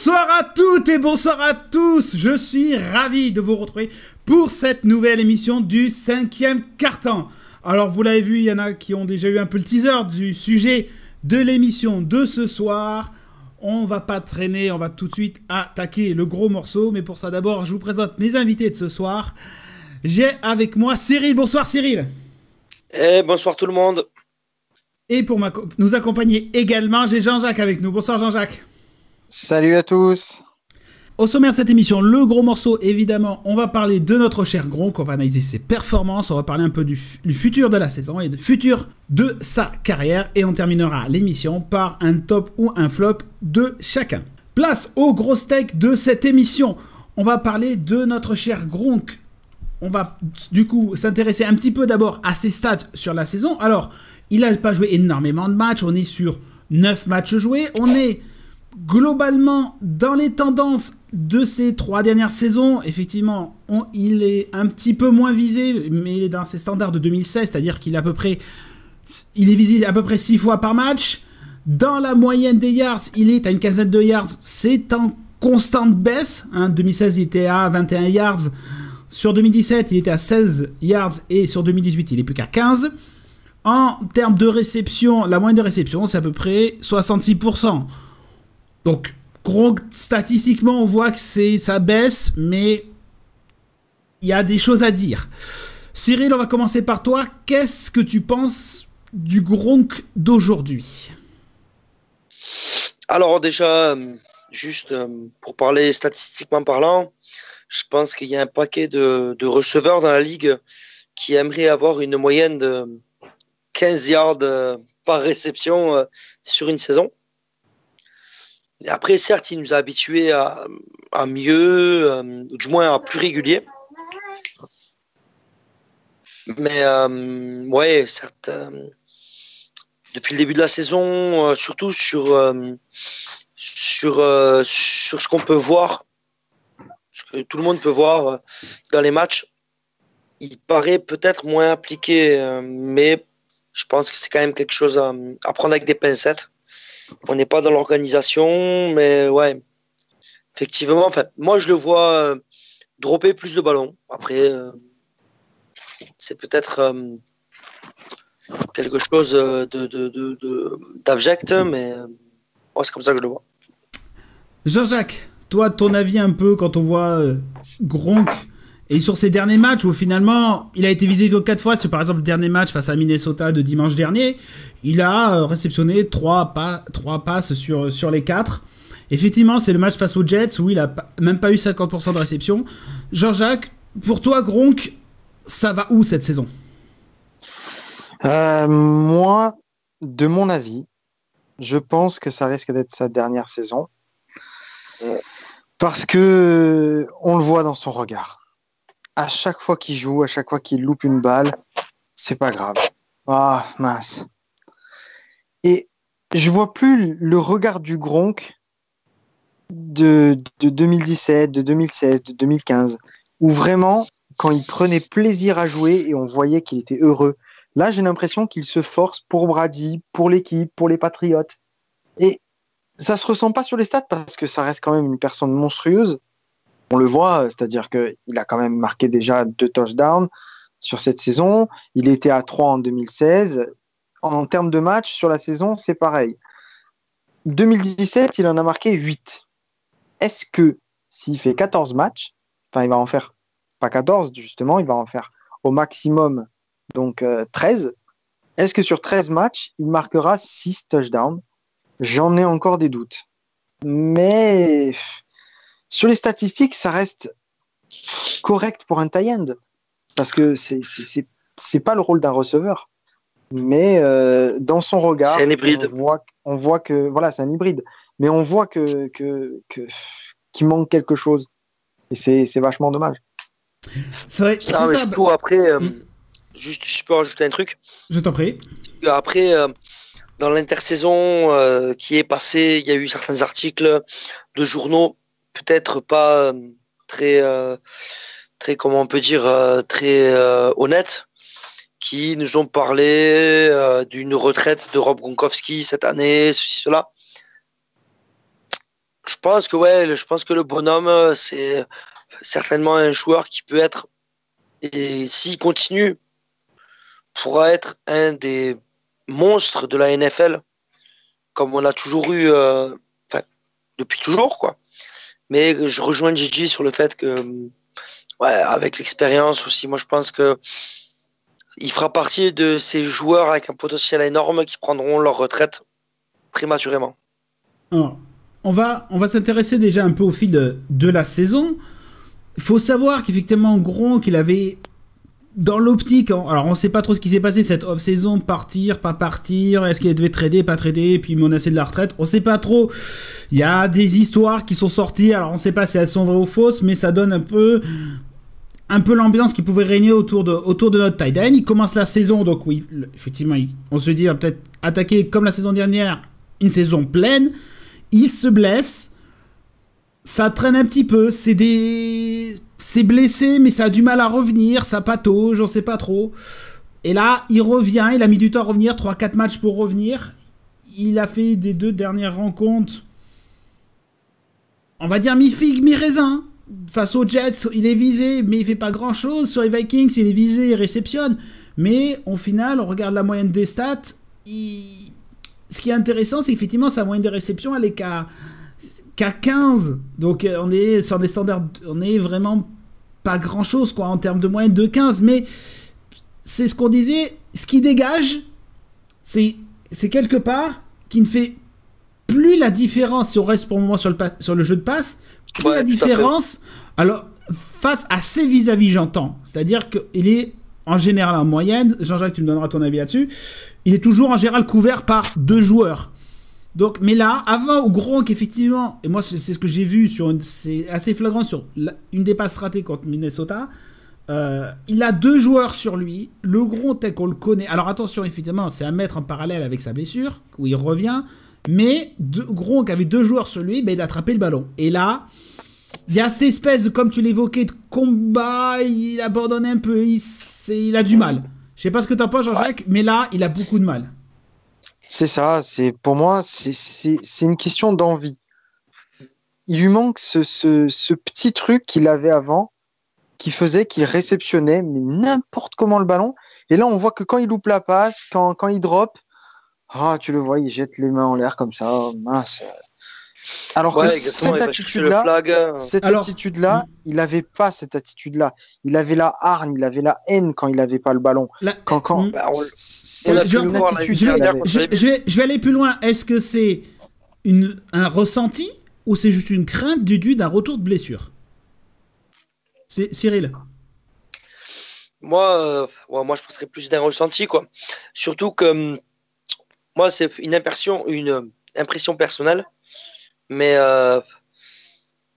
Bonsoir à toutes et bonsoir à tous. Je suis ravi de vous retrouver pour cette nouvelle émission du 5e quart-temps. Alors vous l'avez vu, il y en a qui ont déjà eu un peu le teaser du sujet de l'émission de ce soir. On va pas traîner, on va tout de suite attaquer le gros morceau. Mais pour ça d'abord, je vous présente mes invités de ce soir. J'ai avec moi Cyril. Bonsoir Cyril. Bonsoir tout le monde. Et pour nous accompagner également, j'ai Jean-Jacques avec nous. Bonsoir Jean-Jacques. Salut à tous. Au sommaire de cette émission, le gros morceau, évidemment, on va parler de notre cher Gronk, on va analyser ses performances, on va parler un peu du futur de la saison et du futur de sa carrière, et on terminera l'émission par un top ou un flop de chacun. Place au gros steak de cette émission. On va parler de notre cher Gronk. On va du coup s'intéresser un petit peu d'abord à ses stats sur la saison. Alors, il n'a pas joué énormément de matchs, on est sur 9 matchs joués, on est globalement dans les tendances de ces 3 dernières saisons. Effectivement, il est un petit peu moins visé, mais il est dans ses standards de 2016, c'est-à-dire qu'il est visé à peu près 6 fois par match. Dans la moyenne des yards, il est à une quinzaine de yards, c'est en constante baisse. 2016, il était à 21 yards. Sur 2017, il était à 16 yards et sur 2018, il est plus qu'à 15. En termes de réception, la moyenne de réception, c'est à peu près 66%. Donc, statistiquement, on voit que ça baisse, mais il y a des choses à dire. Cyril, on va commencer par toi. Qu'est-ce que tu penses du Gronk d'aujourd'hui ? Alors déjà, juste pour parler statistiquement parlant, je pense qu'il y a un paquet de receveurs dans la ligue qui aimeraient avoir une moyenne de 15 yards par réception sur une saison. Et après, certes, il nous a habitués à mieux, ou du moins à plus régulier. Mais ouais, certes, depuis le début de la saison, surtout sur ce qu'on peut voir, ce que tout le monde peut voir dans les matchs, il paraît peut-être moins appliqué, mais je pense que c'est quand même quelque chose à prendre avec des pincettes. On n'est pas dans l'organisation, mais ouais, effectivement, enfin, moi je le vois dropper plus de ballons. Après, c'est peut-être quelque chose d'abject, mais moi c'est comme ça que je le vois. Jean-Jacques, toi, ton avis un peu quand on voit Gronk et sur ses derniers matchs où finalement il a été visé que 4 fois, c'est par exemple le dernier match face à Minnesota de dimanche dernier, il a réceptionné 3 passes sur les 4. Effectivement, c'est le match face aux Jets où il a même pas eu 50% de réception. Jean-Jacques, pour toi, Gronk, ça va où cette saison ? Moi, de mon avis, je pense que ça risque d'être sa dernière saison. Parce que on le voit dans son regard. À chaque fois qu'il joue, à chaque fois qu'il loupe une balle, c'est pas grave. Ah, mince. Et je vois plus le regard du Gronk de 2017, de 2016, de 2015, où vraiment, quand il prenait plaisir à jouer et on voyait qu'il était heureux. Là, j'ai l'impression qu'il se force pour Brady, pour l'équipe, pour les Patriots. Et ça se ressent pas sur les stats parce que ça reste quand même une personne monstrueuse. On le voit, c'est-à-dire qu'il a quand même marqué déjà 2 touchdowns sur cette saison. Il était à 3 en 2016. En termes de matchs, sur la saison, c'est pareil. 2017, il en a marqué 8. Est-ce que s'il fait 14 matchs, enfin il va en faire, pas 14 justement, il va en faire au maximum donc 13. Est-ce que sur 13 matchs, il marquera 6 touchdowns ? J'en ai encore des doutes. Mais sur les statistiques, ça reste correct pour un tight end. Parce que c'est pas le rôle d'un receveur. Mais dans son regard, C'est un hybride. on voit que voilà, c'est un hybride. Mais on voit qu'il manque quelque chose. Et c'est vachement dommage. C'est vrai, Non, mais surtout après, juste je peux rajouter un truc. Je t'en prie. Après, dans l'intersaison qui est passée, il y a eu certains articles de journaux, peut-être pas très, comment on peut dire, très honnêtes, qui nous ont parlé d'une retraite de Rob Gronkowski cette année, ceci, cela. Je pense que le bonhomme, c'est certainement un joueur qui peut être, et s'il continue, pourra être un des monstres de la NFL, comme on a toujours eu, enfin, depuis toujours, quoi. Mais je rejoins Gigi sur le fait que, ouais, avec l'expérience aussi, moi je pense que il fera partie de ces joueurs avec un potentiel énorme qui prendront leur retraite prématurément. Alors, on va s'intéresser déjà un peu au fil de la saison. Il faut savoir qu'effectivement, Gronk, il avait dans l'optique, alors on ne sait pas trop ce qui s'est passé cette off-saison, partir, pas partir, est-ce qu'il devait trader, pas trader, puis menacer de la retraite, on ne sait pas trop. Il y a des histoires qui sont sorties, alors on ne sait pas si elles sont vraies ou fausses, mais ça donne un peu l'ambiance qui pouvait régner autour de notre tight end. Il commence la saison, donc oui, effectivement, on se dit, il va peut-être attaquer comme la saison dernière, une saison pleine. Il se blesse, ça traîne un petit peu, c'est blessé, mais ça a du mal à revenir, ça patauge, on sait pas trop. Et là, il revient, il a mis du temps à revenir, 3-4 matchs pour revenir. Il a fait des 2 dernières rencontres, on va dire mi-figue, mi-raisin. Face aux Jets, il est visé, mais il fait pas grand-chose. Sur les Vikings, il est visé, il réceptionne. Mais au final, on regarde la moyenne des stats. Ce qui est intéressant, c'est qu'effectivement, sa moyenne de réception, elle est qu'à 15. Donc, on est sur des standards... On est vraiment pas grand-chose, quoi, en termes de moyenne de 15. Mais c'est ce qu'on disait. Ce qui dégage, c'est quelque part qui ne fait plus la différence si on reste pour le moment sur le jeu de passe. Plus la différence, alors, face à ses vis-à-vis, j'entends. C'est-à-dire qu'il est, en général, en moyenne, Jean-Jacques, tu me donneras ton avis là-dessus, il est toujours, en général, couvert par 2 joueurs. Donc, mais là, avant, au Gronk, effectivement, et moi, c'est ce que j'ai vu, c'est assez flagrant sur une des passes ratées contre Minnesota, il a 2 joueurs sur lui, le Gronk tel qu'on le connaît. Alors, attention, effectivement, c'est à mettre en parallèle avec sa blessure, où il revient, mais Gronk avait 2 joueurs sur lui, ben, il a attrapé le ballon. Et là, il y a cette espèce de, comme tu l'évoquais, de combat, il abandonne un peu, il a du mal. Je sais pas ce que t'en penses, Jean-Jacques, mais là, il a beaucoup de mal. C'est ça, pour moi, c'est une question d'envie. Il lui manque ce petit truc qu'il avait avant, qui faisait qu'il réceptionnait, mais n'importe comment le ballon. Et là, on voit que quand il loupe la passe, quand il drop, tu le vois, il jette les mains en l'air comme ça, mince. Alors que cette attitude-là, il n'avait pas cette attitude-là. Il avait la hargne, il avait la haine quand il n'avait pas le ballon. Je vais aller plus loin. Est-ce que c'est un ressenti ou c'est juste une crainte dû d'un retour de blessure? C'est Cyril. Moi, je penserais plus d'un ressenti, quoi. Surtout que moi, c'est une impression personnelle. Mais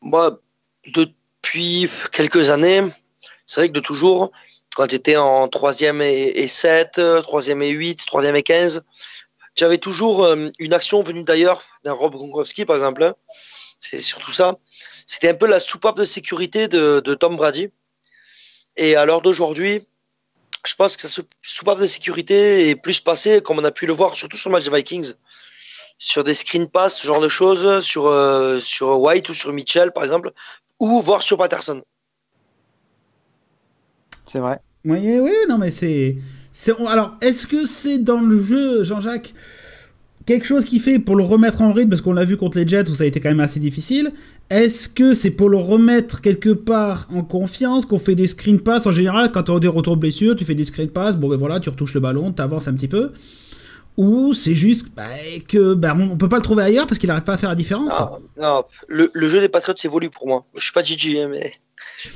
moi, depuis quelques années, c'est vrai que de toujours, quand j'étais en 3e et 7, 3e et 8, 3e et 15, j'avais toujours une action venue d'ailleurs, d'un Rob Gronkowski par exemple. Hein. C'est surtout ça. C'était un peu la soupape de sécurité de Tom Brady. Et à l'heure d'aujourd'hui, je pense que cette soupape de sécurité est plus passée, comme on a pu le voir, surtout sur le match des Vikings, sur des screen pass, ce genre de choses, sur White ou sur Mitchell, par exemple, ou voir sur Patterson. C'est vrai. Oui, non, mais alors, est-ce que c'est dans le jeu, Jean-Jacques, quelque chose qui fait pour le remettre en rythme, parce qu'on l'a vu contre les Jets où ça a été quand même assez difficile. Est-ce que c'est pour le remettre quelque part en confiance qu'on fait des screen pass en général quand tu as des retours de blessure, tu fais des screen pass, bon ben voilà, tu retouches le ballon, tu avances un petit peu. Ou c'est juste on peut pas le trouver ailleurs parce qu'il n'arrive pas à faire la différence. Non, le jeu des Patriots s'évolue pour moi. Je suis pas Gigi, hein, mais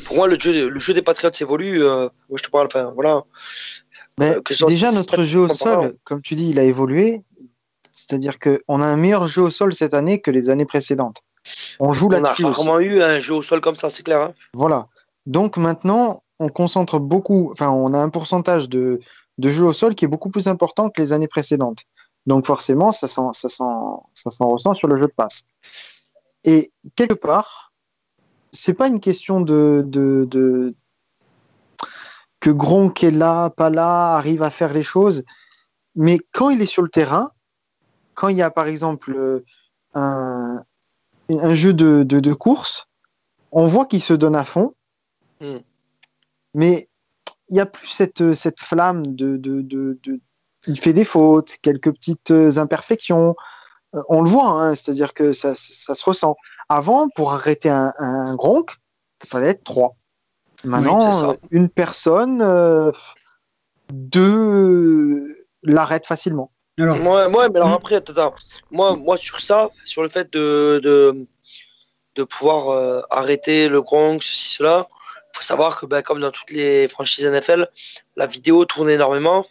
pour moi le jeu des Patriots s'évolue. Moi je te parle, enfin voilà. Mais déjà notre jeu au sol, comme tu dis, il a évolué. C'est-à-dire qu'on a un meilleur jeu au sol cette année que les années précédentes. On joue là-dessus. On a rarement eu un jeu au sol comme ça, c'est clair. Hein. Voilà. Donc maintenant, on concentre beaucoup. Enfin, on a un pourcentage de jeu au sol qui est beaucoup plus important que les années précédentes. Donc forcément, ça s'en ressent sur le jeu de passe. Et quelque part, c'est pas une question que Gronk est là, pas là, arrive à faire les choses. Mais quand il est sur le terrain, quand il y a par exemple une un jeu de course. On voit qu'il se donne à fond, mais il n'y a plus cette flamme il fait des fautes, quelques petites imperfections. On le voit, hein, c'est-à-dire que ça se ressent. Avant, pour arrêter un Gronk, il fallait être 3. Maintenant, oui, une personne, 2 l'arrête facilement. Alors, mais alors après, attends. Moi, sur ça, sur le fait de pouvoir arrêter le Gronk, ceci, cela, il faut savoir que, comme dans toutes les franchises NFL, la vidéo tourne énormément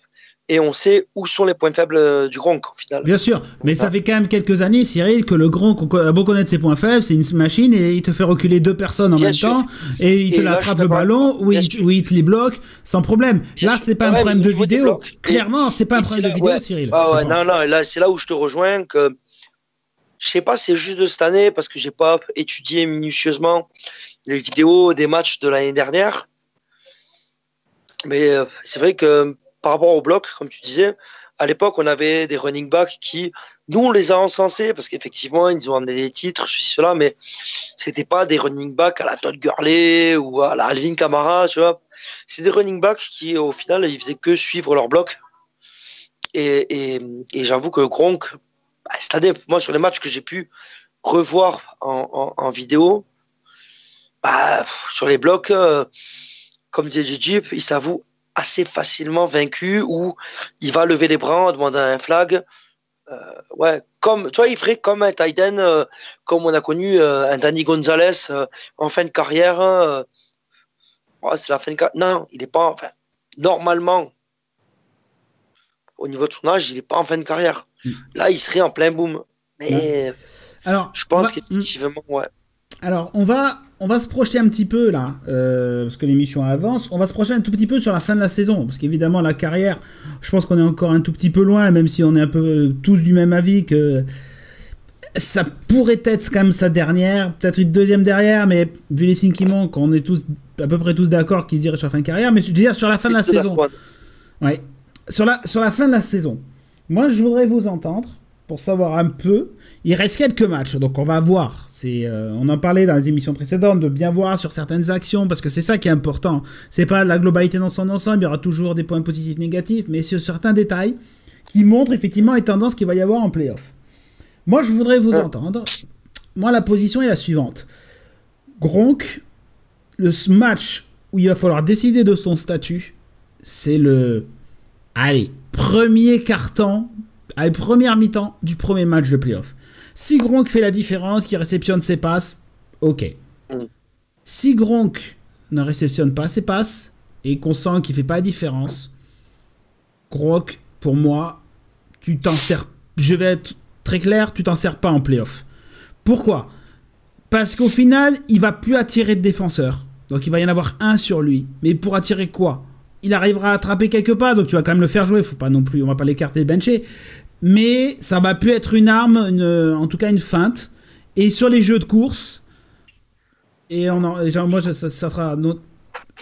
et on sait où sont les points faibles du Gronk au final. Bien sûr, mais ça fait quand même quelques années, Cyril, que le Gronk a beau connaître ses points faibles, c'est une machine et il te fait reculer 2 personnes en même temps et il te l'attrape le ballon ou il te les bloque sans problème. Là, c'est pas un problème de vidéo. Clairement, c'est pas un problème de vidéo, Cyril. Non, là, c'est là où je te rejoins que je sais pas, c'est juste de cette année parce que j'ai pas étudié minutieusement les vidéos des matchs de l'année dernière. Mais c'est vrai que par rapport au bloc, comme tu disais, à l'époque, on avait des running backs qui, nous, on les a encensés parce qu'effectivement, ils ont amené des titres, ceci, cela, mais c'était pas des running backs à la Todd Gurley ou à la Alvin Kamara, tu vois. C'est des running backs qui, au final, ils faisaient que suivre leur bloc. Et j'avoue que Gronk, c'est-à-dire, moi, sur les matchs que j'ai pu revoir en vidéo, sur les blocs, comme disait Jeep, il s'avoue assez facilement vaincu ou il va lever les bras en demandant un flag. Comme, tu vois, il ferait comme un tight end, comme on a connu un Danny Gonzalez en fin de carrière. C'est la fin de carrière. Non, il n'est pas. Enfin, normalement, au niveau de son âge, il n'est pas en fin de carrière. Là, il serait en plein boom. Mais alors, je pense qu'effectivement, Alors, on va se projeter un petit peu là, parce que l'émission avance. On va se projeter un tout petit peu sur la fin de la saison, parce qu'évidemment la carrière, je pense qu'on est encore un tout petit peu loin, même si on est un peu tous du même avis que ça pourrait être quand même sa dernière, peut-être une deuxième derrière, mais vu les signes qui manquent, on est tous à peu près tous d'accord qu'il dirait sur la fin de carrière. Mais je veux dire sur la fin de la saison, ouais, sur la fin de la saison, moi je voudrais vous entendre pour savoir un peu. Il reste quelques matchs, donc on va voir. On en parlait dans les émissions précédentes, de bien voir sur certaines actions, parce que c'est ça qui est important. C'est pas la globalité dans son ensemble, il y aura toujours des points positifs, négatifs, mais sur certains détails qui montrent effectivement les tendances qu'il va y avoir en play-off. Moi, je voudrais vous entendre. Moi, la position est la suivante. Gronk, le match où il va falloir décider de son statut, c'est premier quart-temps, première mi-temps du premier match de play-off. Si Gronk fait la différence, qu'il réceptionne ses passes, ok. Si Gronk ne réceptionne pas ses passes et qu'on sent qu'il fait pas la différence, Gronk, pour moi, tu t'en sers. Je vais être très clair, tu t'en sers pas en play-off. Pourquoi ? Parce qu'au final, il va plus attirer de défenseurs. Donc il va y en avoir un sur lui. Mais pour attirer quoi ? Il arrivera à attraper quelques pas, donc tu vas quand même le faire jouer. Faut pas non plus, on va pas l'écarter, bencher. Mais ça va plus être une arme, en tout cas une feinte. Et sur les jeux de course, moi ça sera notre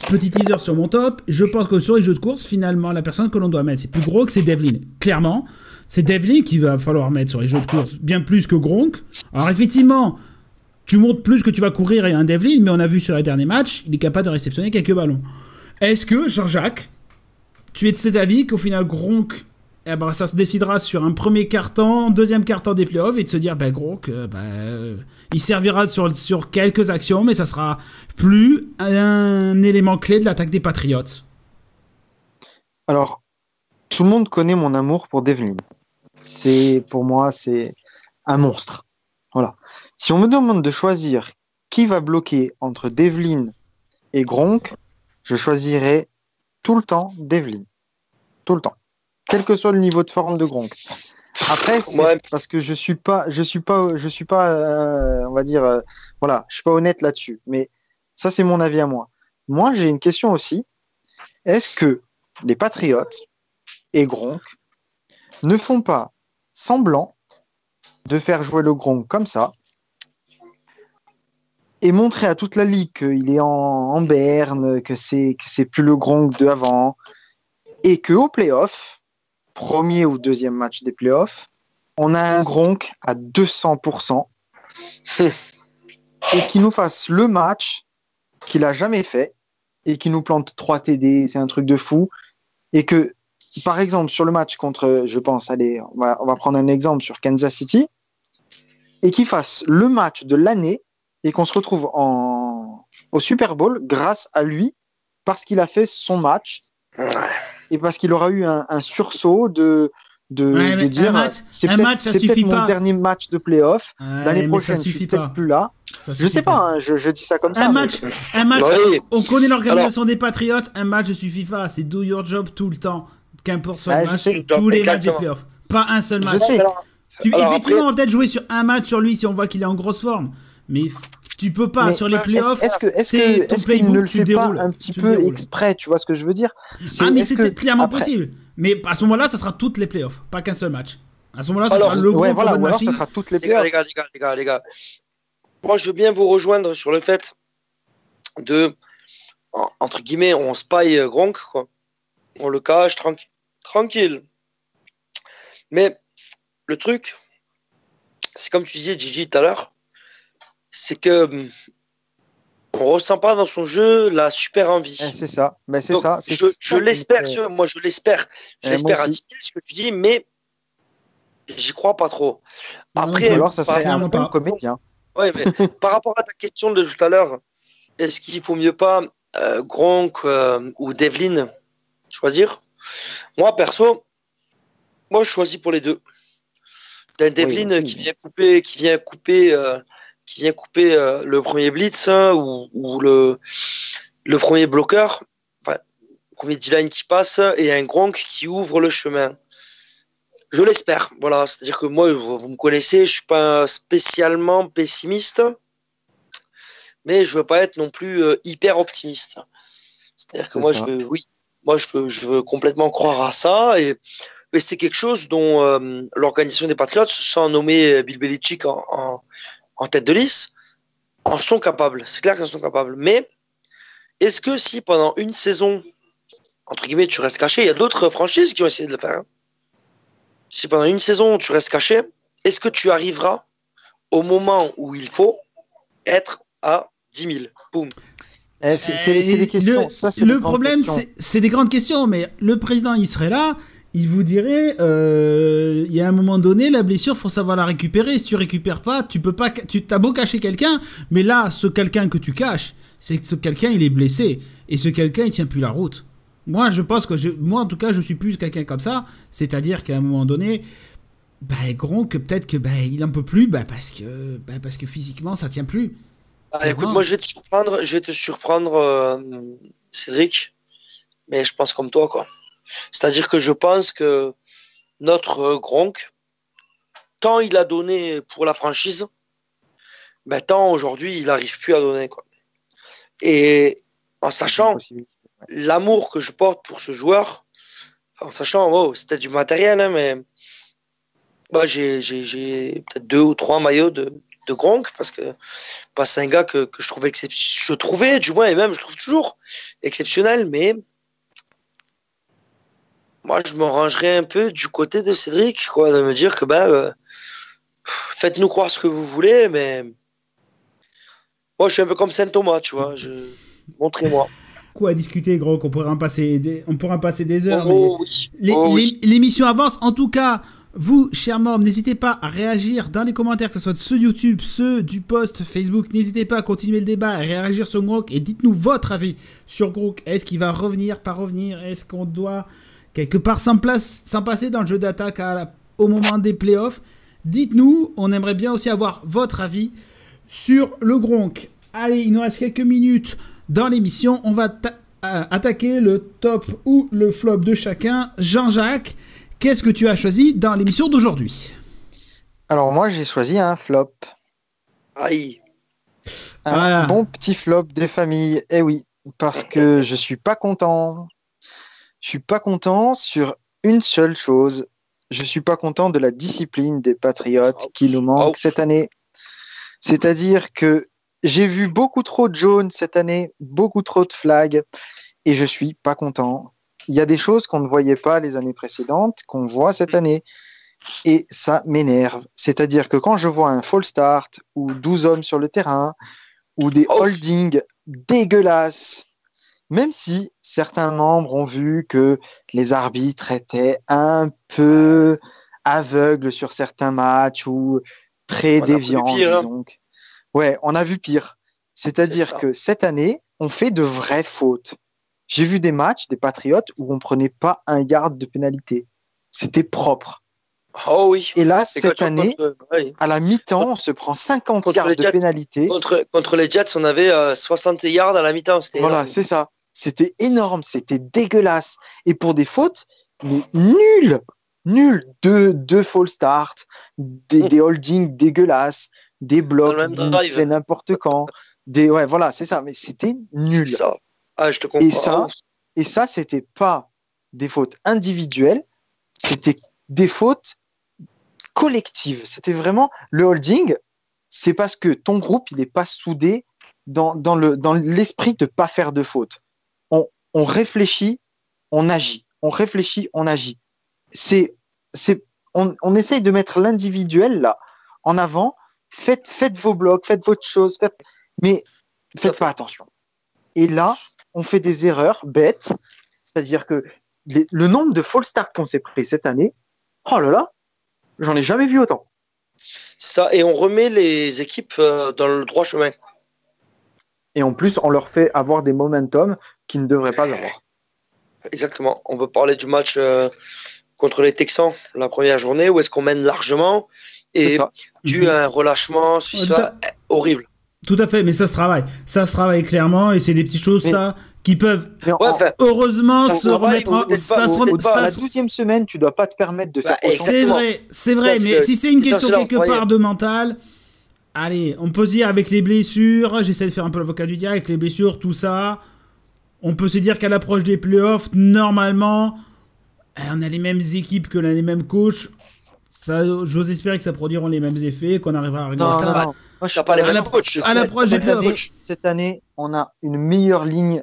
petit teaser sur mon top. Je pense que sur les jeux de course, finalement, la personne que l'on doit mettre, c'est plus gros que c'est Devlin. Clairement, c'est Devlin qu'il va falloir mettre sur les jeux de course, bien plus que Gronk. Alors effectivement, tu montres plus que tu vas courir et un Devlin, mais on a vu sur les derniers matchs, il est capable de réceptionner quelques ballons. Est-ce que, Jean-Jacques, tu es de cet avis qu'au final, Gronk, ça se décidera sur un premier quart-temps, deuxième quart-temps des playoffs, et de se dire, Gronk, il servira sur quelques actions, mais ça sera plus un élément clé de l'attaque des Patriots. Alors, tout le monde connaît mon amour pour Devlin. Pour moi, c'est un monstre. Voilà. Si on me demande de choisir qui va bloquer entre Devlin et Gronk, je choisirai tout le temps Devlin. Tout le temps. Quel que soit le niveau de forme de Gronk. Après, c'est parce que je suis pas, on va dire, voilà, je suis pas honnête là-dessus. Mais ça, c'est mon avis à moi. Moi, j'ai une question aussi. Est-ce que les Patriots et Gronk ne font pas semblant de faire jouer le Gronk comme ça et montrer à toute la ligue qu'il est en berne, que c'est plus le Gronk d'avant, et qu'au playoff, premier ou deuxième match des playoffs, on a un Gronk à 200%, et qu'il nous fasse le match qu'il a jamais fait et qu'il nous plante 3 TD, c'est un truc de fou. Et que, par exemple, sur le match contre, je pense, allez, on va prendre un exemple sur Kansas City, et qu'il fasse le match de l'année et qu'on se retrouve au Super Bowl grâce à lui, parce qu'il a fait son match et parce qu'il aura eu un sursaut de dire c'est peut-être mon dernier match de playoff, l'année prochaine je suis peut-être plus là. Je sais pas, hein, je dis ça comme ça. Un match, on connaît l'organisation des Patriots, un match ne suffit pas, c'est do your job tout le temps, qu'importe ce match, tous les matchs des playoffs, pas un seul match. Effectivement, on va peut-être jouer sur un match sur lui si on voit qu'il est en grosse forme, mais tu peux pas sur les playoffs. Est-ce qu'il ne le fait pas un petit peu exprès, tu vois ce que je veux dire? Mais c'était clairement possible. Mais à ce moment-là, ça sera toutes les playoffs, pas qu'un seul match. À ce moment-là, ça sera le gros ou alors ça sera toutes les playoffs. Les gars. Moi, je veux bien vous rejoindre sur le fait de, entre guillemets, on spy Gronk, quoi. On le cache tranquille. Mais le truc, c'est comme tu disais, Gigi, tout à l'heure, c'est que on ressent pas dans son jeu la super envie. C'est ça. Mais c'est ça. Je l'espère, moi je l'espère. Je l'espère à ce que tu dis, mais j'y crois pas trop. Après, alors ça serait un bon comédien. Ouais, mais par rapport à ta question de tout à l'heure, est-ce qu'il faut mieux pas Gronk ou Devlin choisir? Moi perso, je choisis pour les deux. Devlin qui vient couper le premier blitz ou le premier bloqueur, enfin, le premier D-line qui passe, et un Gronk qui ouvre le chemin. Je l'espère, voilà. C'est-à-dire que moi, vous me connaissez, je suis pas spécialement pessimiste, mais je veux pas être non plus hyper optimiste. C'est-à-dire que je veux complètement croire à ça, et c'est quelque chose dont l'organisation des Patriots, sans nommer Bill Belichick en tête de liste, en sont capables. C'est clair qu'ils en sont capables. Mais est-ce que si pendant une saison, entre guillemets, tu restes caché, il y a d'autres franchises qui ont essayé de le faire. Hein. Si pendant une saison, tu restes caché, est-ce que tu arriveras au moment où il faut être à 10 000 Boum. C'est des questions. Le problème, c'est des grandes questions, mais le président, il serait là. Il vous dirait, il y a un moment donné, la blessure, faut savoir la récupérer. Si tu récupères pas, tu peux pas. Tu t'as beau cacher quelqu'un, mais là, ce quelqu'un que tu caches, c'est que ce quelqu'un, il est blessé, et ce quelqu'un, il tient plus la route. Moi, je pense que moi, en tout cas, je suis plus quelqu'un comme ça. C'est-à-dire qu'à un moment donné, Gronk, peut-être que il en peut plus, parce que physiquement, ça tient plus. Écoute, moi, je vais te surprendre, Cédric, mais je pense comme toi, quoi. C'est-à-dire que je pense que notre Gronk, tant il a donné pour la franchise, tant aujourd'hui, il n'arrive plus à donner, quoi. Et en sachant l'amour que je porte pour ce joueur, en sachant, c'était du matériel, hein, mais j'ai peut-être 2 ou 3 maillots de Gronk, parce que c'est un gars que je trouvais je trouvais, du moins, et même je trouve toujours exceptionnel, mais moi, je me rangerais un peu du côté de Cédric, quoi, de me dire que faites-nous croire ce que vous voulez, mais moi, je suis un peu comme Saint Thomas, tu vois. Montrez-moi. Quoi à discuter, Gronk, on pourra en passer des heures. Oui. L'émission avance. En tout cas, vous, chers membres, n'hésitez pas à réagir dans les commentaires, que ce soit ceux de YouTube, ceux du post Facebook. N'hésitez pas à continuer le débat, à réagir sur Gronk, et dites-nous votre avis sur Gronk. Est-ce qu'il va revenir, pas revenir? Est-ce qu'on doit quelque part s'en passer dans le jeu d'attaque au moment des playoffs? Dites-nous, on aimerait bien aussi avoir votre avis sur le Gronk. Allez, il nous reste quelques minutes dans l'émission. On va attaquer le top ou le flop de chacun. Jean-Jacques, qu'est-ce que tu as choisi dans l'émission d'aujourd'hui? Alors moi, j'ai choisi un flop. Aïe. Un bon petit flop des familles. Eh oui, parce que je suis pas content. Je suis pas content sur une seule chose. Je suis pas content de la discipline des Patriotes qui nous manque cette année. C'est-à-dire que j'ai vu beaucoup trop de jaunes cette année, beaucoup trop de flags, et je suis pas content. Il y a des choses qu'on ne voyait pas les années précédentes, qu'on voit cette année. Et ça m'énerve. C'est-à-dire que quand je vois un false start ou 12 hommes sur le terrain ou des holdings dégueulasses, même si certains membres ont vu que les arbitres étaient un peu aveugles sur certains matchs ou très déviants, disons. Ouais, on a vu pire. C'est-à-dire que cette année, on fait de vraies fautes. J'ai vu des matchs des Patriots où on prenait pas un yard de pénalité. C'était propre. Oh oui. Et là, cette année, à la mi-temps, on se prend 50 yards de pénalité. Contre les Jets, on avait 60 yards à la mi-temps. Voilà, c'est ça. C'était énorme, c'était dégueulasse. Et pour des fautes, mais nul. Deux false starts, des holdings dégueulasses, des blocs fait n'importe quand. Ouais, voilà, c'est ça. Mais c'était nul. Ça. Ah, je te comprends. Et ça, c'était pas des fautes individuelles, c'était des fautes collectives. C'était vraiment le holding. C'est parce que ton groupe, il n'est pas soudé dans l'esprit de pas faire de fautes. On réfléchit, on agit. On réfléchit, on agit. On essaye de mettre l'individuel là en avant. Faites vos blocs, faites votre chose, mais faites pas attention. Et là, on fait des erreurs bêtes, c'est-à-dire que le nombre de false starts qu'on s'est pris cette année, oh là là, j'en ai jamais vu autant. Ça, et on remet les équipes dans le droit chemin. Et en plus, on leur fait avoir des momentum qu'ils ne devraient pas avoir. Exactement. On peut parler du match contre les Texans la première journée où est-ce qu'on mène largement et dû à un relâchement horrible. Tout à fait, mais ça se travaille. Ça se travaille clairement et c'est des petites choses qui peuvent heureusement se remettre en... La 12e semaine, tu dois pas te permettre de faire c'est vrai, mais si c'est une question quelque part de mental, allez, on peut se dire avec les blessures, j'essaie de faire un peu l'avocat du diable, avec les blessures, tout ça, on peut se dire qu'à l'approche des playoffs, normalement, on a les mêmes équipes que les mêmes coachs. J'ose espérer que ça produira les mêmes effets, qu'on arrivera à régler ça. Non. Moi, je pas à l'approche des playoffs. Cette année, on a une meilleure ligne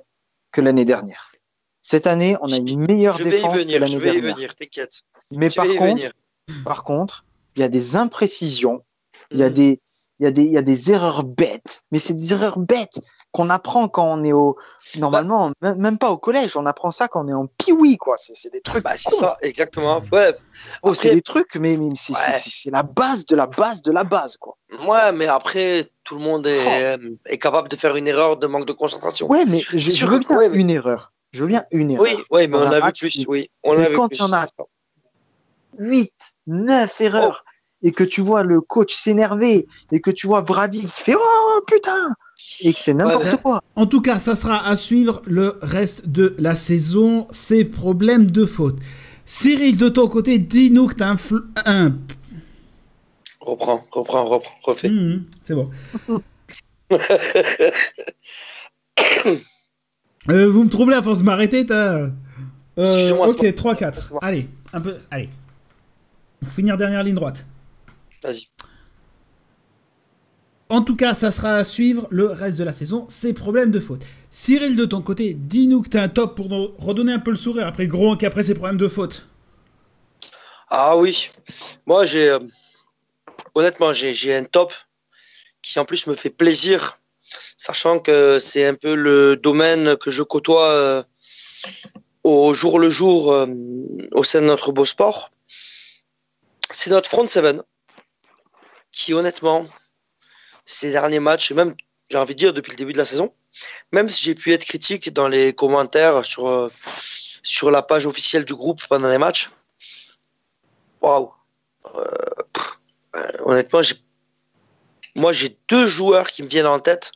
que l'année dernière. Cette année, on a une meilleure défense que l'année dernière. Je vais y venir, t'inquiète. Mais par contre, il y a des imprécisions, il y a des erreurs bêtes. Mais c'est des erreurs bêtes qu'on apprend quand on est normalement, même pas au collège, on apprend ça quand on est en pee-wee, quoi. C'est des trucs. C'est ça, exactement. Ouais. Après, c'est des trucs, mais c'est la base de la base de la base, quoi. Ouais, mais après, tout le monde est capable de faire une erreur de manque de concentration. Ouais, mais je veux bien une erreur. Je veux bien une erreur. Oui, mais on a vu plus. Oui, mais quand il y en a 8, 9 erreurs et que tu vois le coach s'énerver et que tu vois Brady qui fait oh putain et que c'est n'importe quoi. En tout cas, ça sera à suivre le reste de la saison, ces problèmes de faute. Cyril, de ton côté, dis-nous que t'as un... Reprends, refais. C'est bon. Vous me troublez à force de m'arrêter, t'as... ok, 3-4. Allez, un peu... Allez. Pour finir dernière ligne droite. Vas-y. En tout cas, ça sera à suivre le reste de la saison, ces problèmes de faute. Cyril, de ton côté, dis-nous que t'as un top pour nous redonner un peu le sourire après Gronk, après ces problèmes de faute. Ah oui. Moi, honnêtement, j'ai un top qui en plus me fait plaisir, sachant que c'est un peu le domaine que je côtoie au jour le jour au sein de notre beau sport. C'est notre front seven qui, honnêtement, ces derniers matchs, et même, j'ai envie de dire, depuis le début de la saison, même si j'ai pu être critique dans les commentaires sur la page officielle du groupe pendant les matchs, waouh! Honnêtement, j'ai deux joueurs qui me viennent en tête.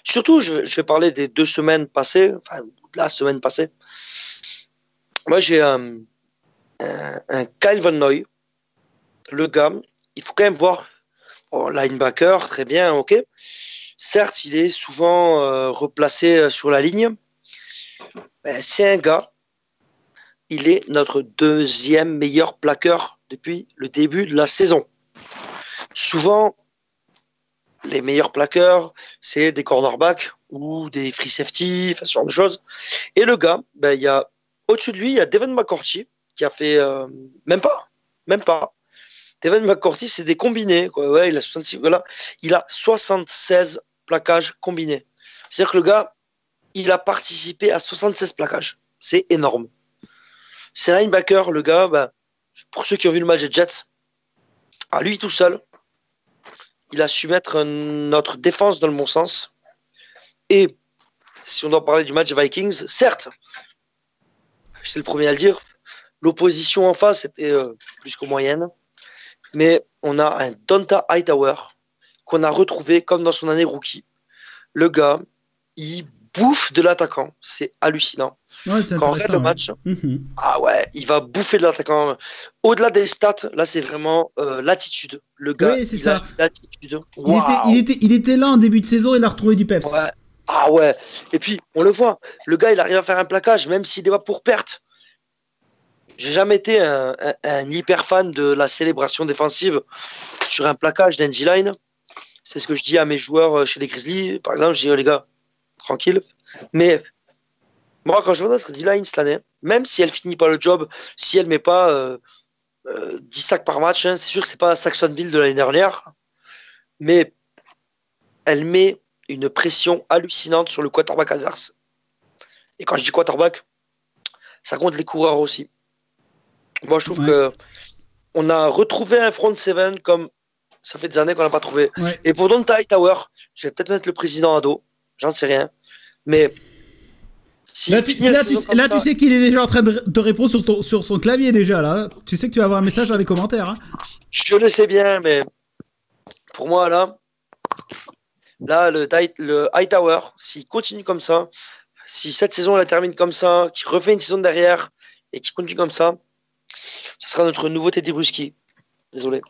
Surtout, je vais parler des 2 semaines passées, enfin, la semaine passée. Moi, j'ai un Kyle Van Noy. Le gars, il faut quand même voir. Linebacker, très bien, ok. Certes, il est souvent replacé sur la ligne. Mais c'est un gars, il est notre 2e meilleur plaqueur depuis le début de la saison. Souvent, les meilleurs plaqueurs, c'est des cornerbacks ou des free safety, ce genre de choses. Et le gars, il y a au-dessus de lui, il y a Devin McCourty qui a fait même pas Devin McCourty, c'est des combinés, quoi. Ouais, il a 66, voilà. Il a 76 plaquages combinés. C'est-à-dire que le gars, il a participé à 76 plaquages. C'est énorme. C'est linebacker, le gars, bah, pour ceux qui ont vu le match des Jets, à lui tout seul, il a su mettre notre défense dans le bon sens. Et si on doit parler du match des Vikings, certes, je suis le premier à le dire, l'opposition en face était plus qu'au moyenne. Mais on a un Donta Hightower qu'on a retrouvé comme dans son année rookie. Le gars, il bouffe de l'attaquant. C'est hallucinant. Ouais, c'est quand on regarde le match, ah ouais, il va bouffer de l'attaquant. Au-delà des stats, là, c'est vraiment l'attitude. Le gars, oui, c'est ça. L'attitude. Wow. Il était là en début de saison, il a retrouvé du peps. Ouais. Ah ouais. Et puis, on le voit, le gars, il arrive à faire un plaquage, même s'il est pas pour perte. J'ai jamais été un hyper fan de la célébration défensive sur un plaquage d'un D-line. C'est ce que je dis à mes joueurs chez les Grizzlies. Par exemple, je dis, oh, les gars, tranquille. Mais moi, quand je vois notre D-line cette année, même si elle finit pas le job, si elle met pas 10 sacs par match, hein, c'est sûr que c'est pas Saxonville de l'année dernière, mais elle met une pression hallucinante sur le quarterback adverse. Et quand je dis quarterback, ça compte les coureurs aussi. Moi, je trouve que on a retrouvé un front seven comme ça fait des années qu'on n'a pas trouvé. Ouais. Et pour Donta Hightower, je vais peut-être mettre le président à dos, j'en sais rien. Mais si là, tu sais qu'il est déjà en train de te répondre sur son clavier déjà là. Tu sais que tu vas avoir un message dans les commentaires. Hein. Je le sais bien, mais pour moi là, le Hightower, s'il continue comme ça, si cette saison elle termine comme ça, qu'il refait une saison derrière et qu'il continue comme ça, ce sera notre nouveau Teddy Bruschi. Désolé.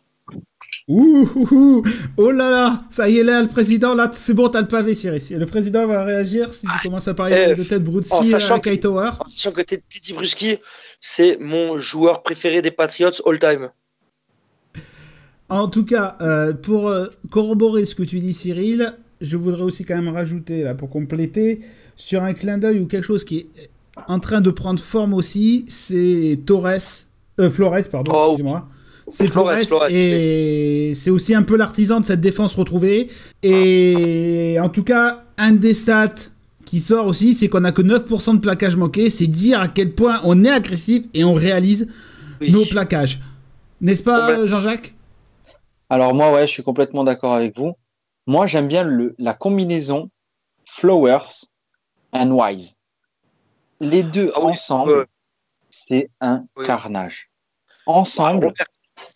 Oh là là, ça y est là, le président, là, c'est bon, t'as le pavé, Cyril. Le président va réagir si tu commences à parler de Ted Bruschi avec Hightower. En sachant que Teddy Bruschi, c'est mon joueur préféré des Patriots all-time. En tout cas, pour corroborer ce que tu dis, Cyril, je voudrais aussi quand même rajouter, là, pour compléter, sur un clin d'œil ou quelque chose qui est en train de prendre forme aussi, c'est Flores, pardon, excusez-moi. C'est Flores et c'est aussi un peu l'artisan de cette défense retrouvée. Et en tout cas, un des stats qui sort aussi, c'est qu'on n'a que 9% de plaquage manqué. C'est dire à quel point on est agressif et on réalise nos plaquages. N'est-ce pas, Jean-Jacques? Alors moi, ouais, je suis complètement d'accord avec vous. Moi, j'aime bien la combinaison Flowers and Wise. Les deux ensemble, c'est un carnage. Ensemble,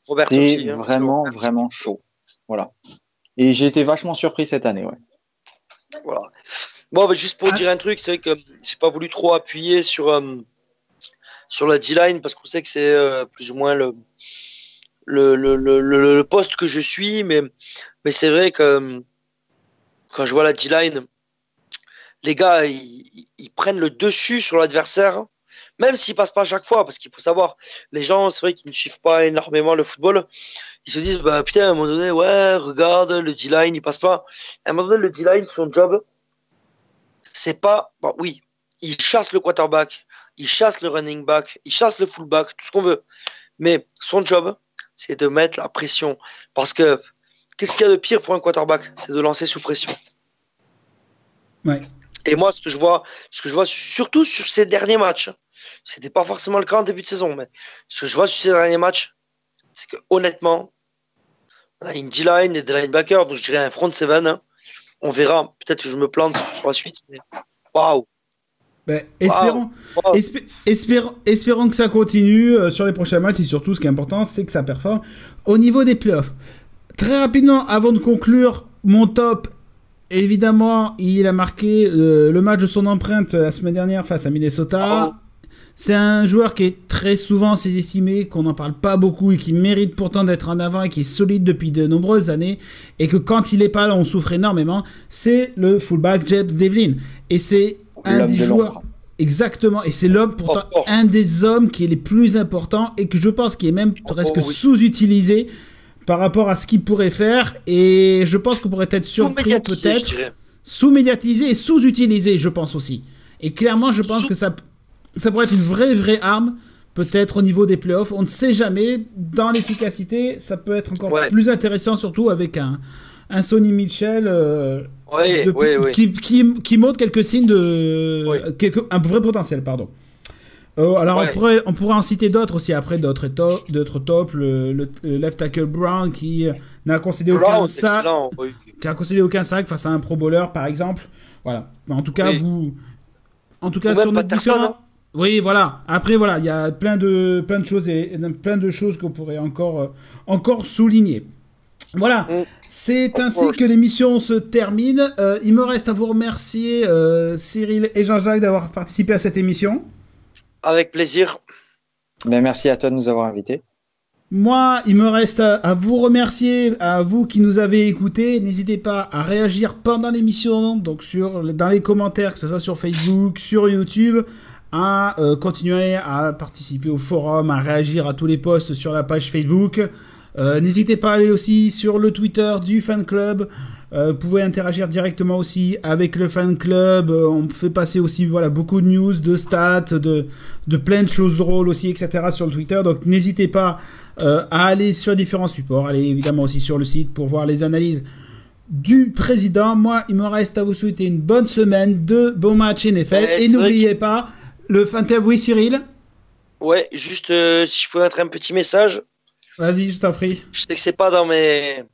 c'est vraiment chaud. Voilà. Et j'ai été vachement surpris cette année, ouais. Voilà. Bon, juste pour dire un truc, c'est vrai que j'ai pas voulu trop appuyer sur la D-line parce qu'on sait que c'est plus ou moins le poste que je suis, mais c'est vrai que quand je vois la D-line, les gars, ils prennent le dessus sur l'adversaire. Même s'ils passent pas à chaque fois, parce qu'il faut savoir, les gens, c'est vrai qu'ils ne suivent pas énormément le football, ils se disent, bah putain, à un moment donné, ouais, regarde, le D-line, il passe pas. À un moment donné, le D-line, son job, c'est pas, bon, oui, il chasse le quarterback, il chasse le running back, il chasse le fullback, tout ce qu'on veut. Mais son job, c'est de mettre la pression. Parce que, qu'est-ce qu'il y a de pire pour un quarterback? C'est de lancer sous pression. Ouais. Et moi, ce que je vois surtout sur ces derniers matchs, c'était pas forcément le cas en début de saison, mais ce que je vois sur ces derniers matchs, c'est que honnêtement, on a une D-line et des linebackers, donc je dirais un front seven. Hein. On verra, peut-être que je me plante sur la suite, mais waouh! Ben, espérons que ça continue sur les prochains matchs et surtout, ce qui est important, c'est que ça performe. Au niveau des playoffs, très rapidement, avant de conclure, mon top. Évidemment, il a marqué le match de son empreinte la semaine dernière face à Minnesota. C'est un joueur qui est très souvent sous-estimé, qu'on n'en parle pas beaucoup et qui mérite pourtant d'être en avant et qui est solide depuis de nombreuses années. Et que quand il n'est pas là, on souffre énormément. C'est le fullback James Devlin. Et c'est un des joueurs... Exactement. Et c'est l'homme, pourtant, un des hommes qui est les plus importants et que je pense qu'il est même presque sous-utilisé par rapport à ce qu'il pourrait faire, et je pense qu'on pourrait être surpris peut-être, sous-médiatisé et sous-utilisé, je pense aussi. Et clairement, je pense que ça pourrait être une vraie arme peut-être au niveau des playoffs. On ne sait jamais. Dans l'efficacité, ça peut être encore plus intéressant, surtout avec un Sonny Mitchell qui montre quelques signes un vrai potentiel, pardon. Alors on pourrait en citer d'autres aussi après, d'autres top, le left tackle Brown qui n'a concédé aucun sac, face à un Pro Bowler par exemple. Voilà. En tout cas, sur nos différents. Oui, voilà. Après, voilà, il y a plein de choses qu'on pourrait encore souligner. Voilà. C'est ainsi que l'émission se termine. Il me reste à vous remercier, Cyril et Jean-Jacques, d'avoir participé à cette émission. Avec plaisir. Mais merci à toi de nous avoir invités. Moi, il me reste à vous remercier, à vous qui nous avez écoutés. N'hésitez pas à réagir pendant l'émission, donc dans les commentaires, que ce soit sur Facebook, sur YouTube, à continuer à participer au forum, à réagir à tous les posts sur la page Facebook. N'hésitez pas à aller aussi sur le Twitter du fan club. Vous pouvez interagir directement aussi avec le fan club. On fait passer aussi beaucoup de news, de stats, de plein de choses drôles aussi, etc. sur le Twitter. Donc n'hésitez pas à aller sur différents supports. Allez évidemment aussi sur le site pour voir les analyses du président. Moi, il me reste à vous souhaiter une bonne semaine, de bons matchs NFL. Et n'oubliez pas, le fan club, oui Cyril ? Ouais, juste si je pouvais mettre un petit message. Vas-y, je t'en prie. Je sais que c'est pas dans mes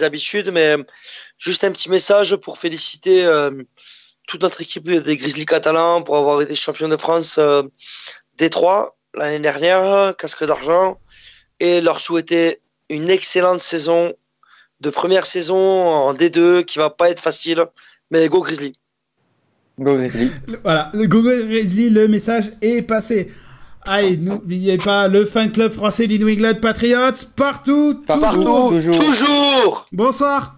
habitudes, mais juste un petit message pour féliciter toute notre équipe des Grizzlies catalans pour avoir été champion de France D3 l'année dernière, casque d'argent, et leur souhaiter une excellente saison de première saison en D2 qui va pas être facile, mais go Grizzlies. Go Grizzlies. Voilà, le Go Grizzlies, le message est passé. Allez, n'oubliez pas le fan club français des New England Patriots, partout, toujours. Bonsoir.